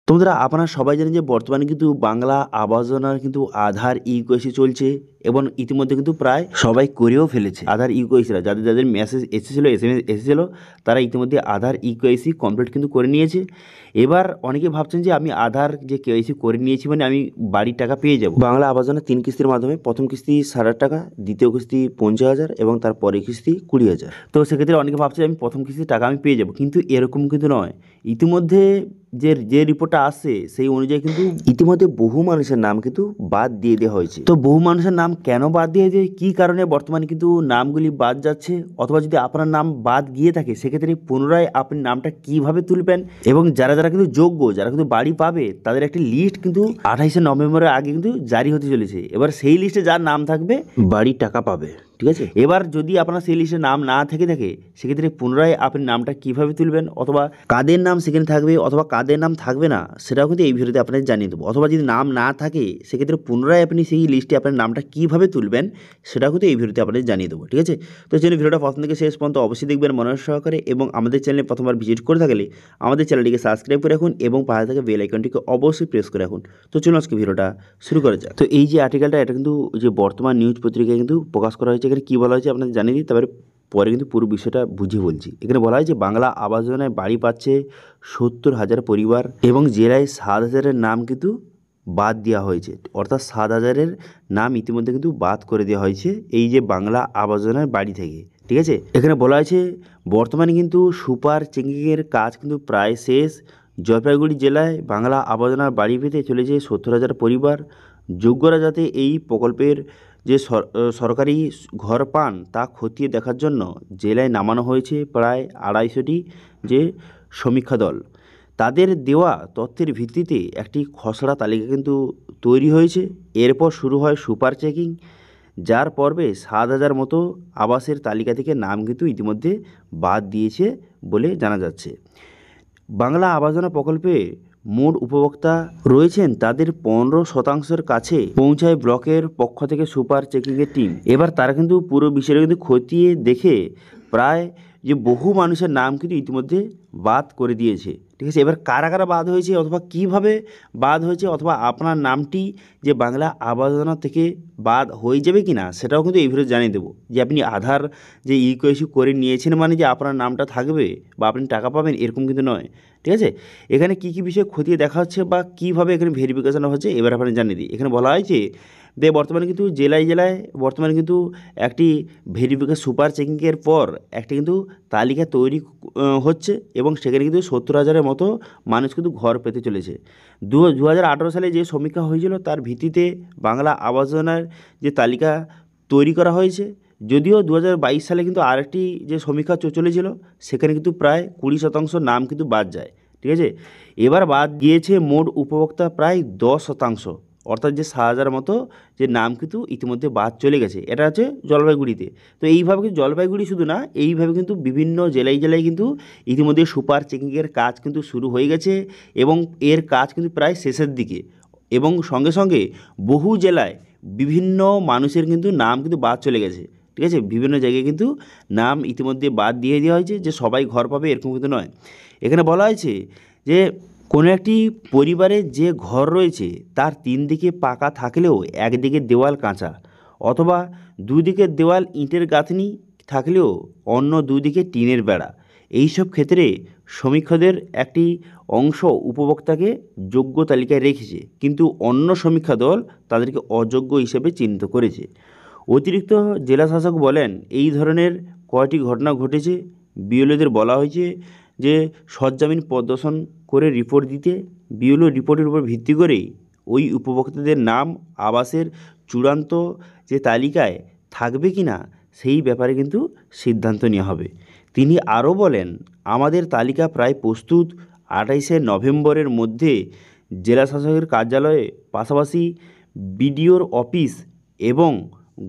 তো বন্ধুরা, আপনারা সবাই জানেন যে বর্তমানে কিন্তু বাংলা আবাস যোজনার কিন্তু আধার ইউকেওয়াইসি চলছে এবং ইতিমধ্যে কিন্তু প্রায় সবাই করেও ফেলেছে আধার ইউকেওয়াইসিরা। যাদের যাদের মেসেজ এসেছিলো, SMS এসেছিলো, তারা ইতিমধ্যে আধার ইউকেওয়াইসি কমপ্লিট কিন্তু করে নিয়েছে। এবার অনেকে ভাবছেন যে আমি আধার যে কেওয়াইসি করে নিয়েছি মানে আমি বাড়ির টাকা পেয়ে যাব। বাংলা আবাস যোজনা 3 কিস্তির মাধ্যমে প্রথম কিস্তি 60,000 টাকা, দ্বিতীয় কিস্তি 50,000 এবং তারপরে কিস্তি 20,000। তো সেক্ষেত্রে অনেকে ভাবছে আমি প্রথম কিস্তির টাকা আমি পেয়ে যাব, কিন্তু এরকম কিন্তু নয়। ইতিমধ্যে যে রিপোর্টটা আসছে সেই অনুযায়ী কিন্তু ইতিমধ্যে বহু মানুষের নাম কিন্তু বাদ দিয়ে দেওয়া হয়েছে। তো বহু মানুষের নাম কেন বাদ দিয়ে দেয়, কী কারণে বর্তমানে কিন্তু নামগুলি বাদ যাচ্ছে, অথবা যদি আপনার নাম বাদ গিয়ে থাকে সেক্ষেত্রে পুনরায় আপনি নামটা কিভাবে তুলবেন, এবং যারা যারা কিন্তু যোগ্য, যারা কিন্তু বাড়ি পাবে তাদের একটি লিস্ট কিন্তু 28শে নভেম্বরের আগে কিন্তু জারি হতে চলেছে। এবার সেই লিস্টে যার নাম থাকবে বাড়ির টাকা পাবে, ঠিক আছে। এবার যদি আপনার সেই লিস্টে নাম না থেকে থাকে সেক্ষেত্রে পুনরায় আপনি নামটা কিভাবে তুলবেন, অথবা কাদের নাম সেখানে থাকবে অথবা কাদের নাম থাকবে না, সেটাও কিন্তু এই ভিডিওতে আপনাদের জানিয়ে দেবো। অথবা যদি নাম না থাকে সেক্ষেত্রে পুনরায় আপনি সেই লিস্টে আপনার নামটা কিভাবে তুলবেন সেটাও কিন্তু এই ভিডিওতে আপনাদের জানিয়ে দেবো, ঠিক আছে। তো এই জন্য ভিডিওটা প্রথম থেকে শেষ পর্যন্ত অবশ্যই দেখবেন মনোযোগ সহকারে, এবং আমাদের চ্যানেলে প্রথমবার ভিজিট করে থাকলে আমাদের চ্যানেলটিকে সাবস্ক্রাইব করে রাখুন এবং পাশে থাকা বেল আইকনটিকে অবশ্যই প্রেস করে রাখুন। তো চলুন আজকে ভিডিওটা শুরু করা যাক। তো এই যে আর্টিকেলটা, এটা কিন্তু যে বর্তমান নিউজ পত্রিকায় কিন্তু প্রকাশ করা হয়েছে। এখানে কী বলা হয়েছে আপনাদের জানিয়ে দিই, তারপরে পরে কিন্তু পুরো বিষয়টা বুঝিয়ে বলছি। এখানে বলা হয় যে বাংলা আবাস যোজনায় বাড়ি পাচ্ছে 70,000 পরিবার, এবং জেলায় 7,000-এর নাম কিন্তু বাদ দেওয়া হয়েছে। অর্থাৎ 7,000-এর নাম ইতিমধ্যে কিন্তু বাদ করে দেওয়া হয়েছে এই যে বাংলা আবাস যোজনার বাড়ি থেকে, ঠিক আছে। এখানে বলা হয়েছে বর্তমানে কিন্তু সুপার চেকিংয়ের কাজ কিন্তু প্রায় শেষ। জলপাইগুড়ি জেলায় বাংলা আবাস যোজনার বাড়ি পেতে চলেছে 70,000 পরিবার। যোগ্যরা যাতে এই প্রকল্পের যে সরকারি ঘর পান তা খতিয়ে দেখার জন্য জেলায় নামানো হয়েছে প্রায় 250টি যে সমীক্ষা দল। তাদের দেওয়া তথ্যের ভিত্তিতে একটি খসড়া তালিকা কিন্তু তৈরি হয়েছে। এরপর শুরু হয় সুপার চেকিং, যার পর্বে 7,000 মতো আবাসের তালিকা থেকে নাম কিন্তু ইতিমধ্যে বাদ দিয়েছে বলে জানা যাচ্ছে। বাংলা আবাস যোজনা প্রকল্পে মোট উপভোক্তা রয়েছেন তাদের 15% কাছে পৌঁছায় ব্লকের পক্ষ থেকে সুপার চেকিংয়ের টিম। এবার তারা কিন্তু পুরো বিষয়টা কিন্তু খতিয়ে দেখে প্রায় যে বহু মানুষের নাম কিন্তু ইতিমধ্যে বাদ করে দিয়েছে, ঠিক আছে। এবার কারা কারা বাদ হয়েছে অথবা কিভাবে বাদ হয়েছে, অথবা আপনার নামটি যে বাংলা আবাস যোজনা থেকে বাদ হয়ে যাবে কি না সেটাও কিন্তু এই ভিডিওতে জানিয়ে দেবো। যে আপনি আধার যে ইউকেওয়াইসি করে নিয়েছেন মানে যে আপনার নামটা থাকবে বা আপনি টাকা পাবেন, এরকম কিন্তু নয়, ঠিক আছে। এখানে কী কী বিষয় খতিয়ে দেখা হচ্ছে বা কীভাবে এখানে ভেরিফিকেশন হচ্ছে এবার আপনাকে জানিয়ে দিই। এখানে বলা হয়েছে যে বর্তমানে কিন্তু জেলায় জেলায় বর্তমানে কিন্তু একটি ভেরিফিকেশন সুপার চেকিংয়ের পর একটি কিন্তু তালিকা তৈরি হচ্ছে, এবং সেখানে কিন্তু 70,000-এর মতো মানুষ কিন্তু ঘর পেতে চলেছে। 2018 সালে যে সমীক্ষা হয়েছিল তার ভিত্তিতে বাংলা আবাস যোজনার যে তালিকা তৈরি করা হয়েছে। যদিও 2022 সালে কিন্তু আরেকটি যে সমীক্ষা চলেছিল সেখানে কিন্তু প্রায় 20% নাম কিন্তু বাদ যায়, ঠিক আছে। এবার বাদ গিয়েছে মোট উপভোক্তা প্রায় 10%, অর্থাৎ যে 7,000 মতো যে নাম কিন্তু ইতিমধ্যে বাদ চলে গেছে। এটা হচ্ছে জলপাইগুড়িতে। তো এইভাবে কিন্তু জলপাইগুড়ি শুধু না, এইভাবে কিন্তু বিভিন্ন জেলায় জেলায় কিন্তু ইতিমধ্যে সুপার চেকিংয়ের কাজ কিন্তু শুরু হয়ে গেছে, এবং এর কাজ কিন্তু প্রায় শেষের দিকে। এবং সঙ্গে সঙ্গে বহু জেলায় বিভিন্ন মানুষের কিন্তু নাম কিন্তু বাদ চলে গেছে, ঠিক আছে। বিভিন্ন জায়গায় কিন্তু নাম ইতিমধ্যে বাদ দিয়ে দেওয়া হয়েছে, যে সবাই ঘর পাবে এরকম কিন্তু নয়। এখানে বলা হয়েছে যে কোনো একটি পরিবারে যে ঘর রয়েছে তার 3 দিকে পাকা থাকলেও একদিকে দেওয়াল কাঁচা, অথবা দুদিকের দেওয়াল ইটের গাঁথনি থাকলেও অন্য দুদিকে টিনের বেড়া, এইসব ক্ষেত্রে সমীক্ষকদের একটি অংশ উপভোক্তাকে যোগ্য তালিকায় রেখেছে, কিন্তু অন্য সমীক্ষা দল তাদেরকে অযোগ্য হিসেবে চিহ্নিত করেছে। অতিরিক্ত জেলা শাসক বলেন এই ধরনের কয়টি ঘটনা ঘটেছে। বিএলওদের বলা হয়েছে যে সরজমিন প্রদর্শন করে রিপোর্ট দিতে। বিএলও রিপোর্টের উপর ভিত্তি করেই ওই উপভোক্তাদের নাম আবাসের চূড়ান্ত যে তালিকায় থাকবে কি না সেই ব্যাপারে কিন্তু সিদ্ধান্ত নেওয়া হবে। তিনি আরও বলেন আমাদের তালিকা প্রায় প্রস্তুত। 28শে নভেম্বরের মধ্যে জেলা শাসকের কার্যালয়ে, পাশাপাশি বিডিওর অফিস এবং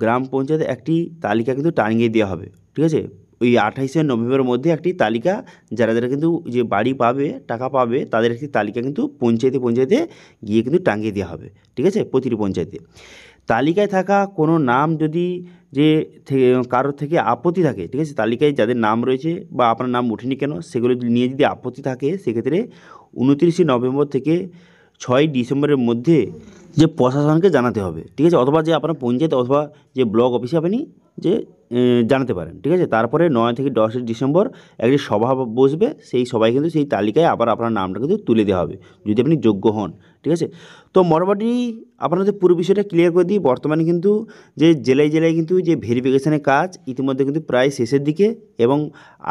গ্রাম পঞ্চায়েতে একটি তালিকা কিন্তু টাঙিয়ে দেওয়া হবে, ঠিক আছে। ওই 28শে নভেম্বরের মধ্যে একটি তালিকা, যারা যারা কিন্তু যে বাড়ি পাবে টাকা পাবে তাদের একটি তালিকা কিন্তু পঞ্চায়েতে পঞ্চায়েতে গিয়ে কিন্তু টাঙিয়ে দেওয়া হবে, ঠিক আছে, প্রতিটি পঞ্চায়েতে। তালিকায় থাকা কোনো নাম যদি যে কারোর থেকে আপত্তি থাকে, ঠিক আছে, তালিকায় যাদের নাম রয়েছে বা আপনার নাম ওঠেনি কেন সেগুলো নিয়ে যদি আপত্তি থাকে, সেক্ষেত্রে 29শে নভেম্বর থেকে 6ই ডিসেম্বরের মধ্যে যে প্রশাসনকে জানাতে হবে, ঠিক আছে, অথবা যে আপনার পঞ্চায়েত অথবা যে ব্লক অফিসে আপনি যে জানাতে পারেন, ঠিক আছে। তারপরে 9 থেকে 10 ডিসেম্বর একটি সভা বসবে, সেই সভায় কিন্তু সেই তালিকায় আবার আপনার নামটা কিন্তু তুলে দেওয়া হবে যদি আপনি যোগ্য হন, ঠিক আছে। তো মোটামুটি আপনাদের পুরো বিষয়টা ক্লিয়ার করে দিই। বর্তমানে কিন্তু যে জেলায় জেলায় কিন্তু যে ভেরিফিকেশনের কাজ ইতিমধ্যে কিন্তু প্রায় শেষের দিকে, এবং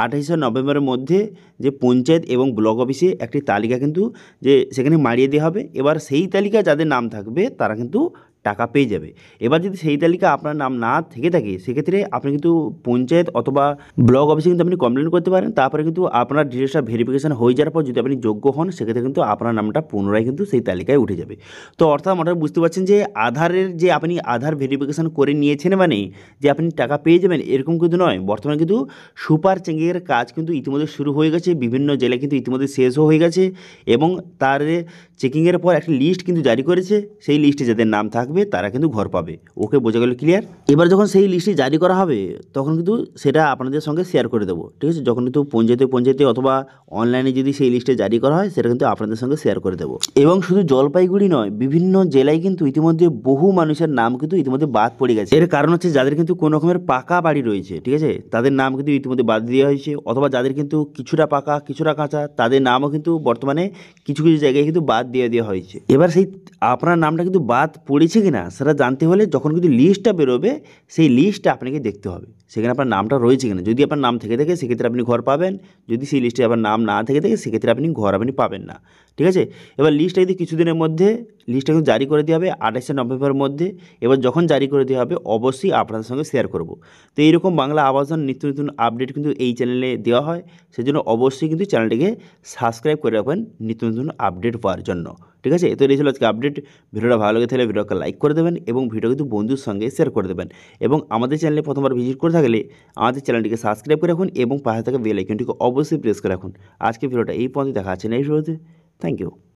28শে নভেম্বরের মধ্যে যে পঞ্চায়েত এবং ব্লক অফিসে একটি তালিকা কিন্তু যে সেখানে মারিয়ে দেওয়া হবে। এবার সেই তালিকা যাদের নাম থাকবে তারা কিন্তু টাকা পেয়ে যাবে। এবার যদি সেই তালিকা আপনার নাম না থেকে থাকে, সেক্ষেত্রে আপনি কিন্তু পঞ্চায়েত অথবা ব্লক অফিসে কিন্তু আপনি কমপ্লেন করতে পারেন। তারপরে কিন্তু আপনার ডিটেলসটা ভেরিফিকেশন হয়ে যাওয়ার পর যদি আপনি যোগ্য হন, সেক্ষেত্রে কিন্তু আপনার নামটা পুনরায় কিন্তু সেই তালিকায় উঠে যাবে। তো অর্থাৎ মোটামুটি বুঝতে পারছেন যে আধারের যে আপনি আধার ভেরিফিকেশন করে নিয়েছেন মানে যে আপনি টাকা পেয়ে যাবেন এরকম কিন্তু নয়। বর্তমানে কিন্তু সুপার চেকিংয়ের কাজ কিন্তু ইতিমধ্যে শুরু হয়ে গেছে, বিভিন্ন জেলায় কিন্তু ইতিমধ্যে শেষও হয়ে গেছে, এবং তার চেকিংয়ের পর একটা লিস্ট কিন্তু জারি করেছে। সেই লিস্টে যাদের নাম থাকবে তারা কিন্তু ঘর পাবে। ওকে, বোঝা গেল, ক্লিয়ার? এবার যখন সেই লিস্টটি জারি করা হবে তখন কিন্তু সেটা আপনাদের সঙ্গে শেয়ার করে দেবো, ঠিক আছে। যখন কিন্তু পঞ্চায়েতে অথবা অনলাইনে যদি সেই লিস্টে জারি করা হয়, সেটা কিন্তু আপনাদের সঙ্গে শেয়ার করে দেবো। এবং শুধু জলপাইগুড়ি নয়, বিভিন্ন জেলায় কিন্তু ইতিমধ্যে বহু মানুষের নাম কিন্তু ইতিমধ্যে বাদ পড়ে গেছে। এর কারণ হচ্ছে যাদের কিন্তু কোনো রকমের পাকা বাড়ি রয়েছে, ঠিক আছে, তাদের নাম কিন্তু ইতিমধ্যে বাদ দেওয়া হয়েছে, অথবা যাদের কিন্তু কিছুটা পাকা কিছুটা কাঁচা তাদের নামও কিন্তু বর্তমানে কিছু কিছু জায়গায় কিন্তু বাদ দিয়ে দেওয়া হয়েছে। এবার সেই আপনার নামটা কিন্তু বাদ পড়েছে কিনা সেটা জানতে হলে যখন কিন্তু লিস্টটা বেরোবে, সেই লিস্টটা আপনাকে দেখতে হবে সেখানে আপনার নামটা রয়েছে কিনা। যদি আপনার নাম থেকে থাকে সেক্ষেত্রে আপনি ঘর পাবেন, যদি সেই লিস্টে আপনার নাম না থেকে থাকে সেক্ষেত্রে আপনি ঘর পাবেন না, ঠিক আছে। এবার লিস্টটা যদি কিছুদিনের মধ্যে লিস্টটা কিন্তু জারি করে দেওয়া হবে 28শে নভেম্বরের মধ্যে। এবার যখন জারি করে দেওয়া হবে অবশ্যই আপনাদের সঙ্গে শেয়ার করব। তো এইরকম বাংলা আবাসন নিত্য নতুন আপডেট কিন্তু এই চ্যানেলে দেওয়া হয়, সেজন্য অবশ্যই কিন্তু চ্যানেলটিকে সাবস্ক্রাইব করে রাখবেন নিত্য নতুন আপডেট পাওয়ার জন্য, ঠিক আছে। এত এই ছিল আজকে আপডেট। ভিডিওটা ভালো লাগে থাকলে ভিডিওকে লাইক করে দেবেন এবং ভিডিও কিন্তু বন্ধুর সঙ্গে শেয়ার করে দেবেন, এবং আমাদের চ্যানেলে প্রথমবার ভিজিট করে থাকলে আমাদের চ্যানেলটিকে সাবস্ক্রাইব করে রাখুন এবং পাশে থাকা বেল আইকনটিকে অবশ্যই প্রেস করে রাখুন। আজকে ভিডিওটা এই পর্যন্ত দেখা আছে নেক্সট ভিডিওতে। Thank you.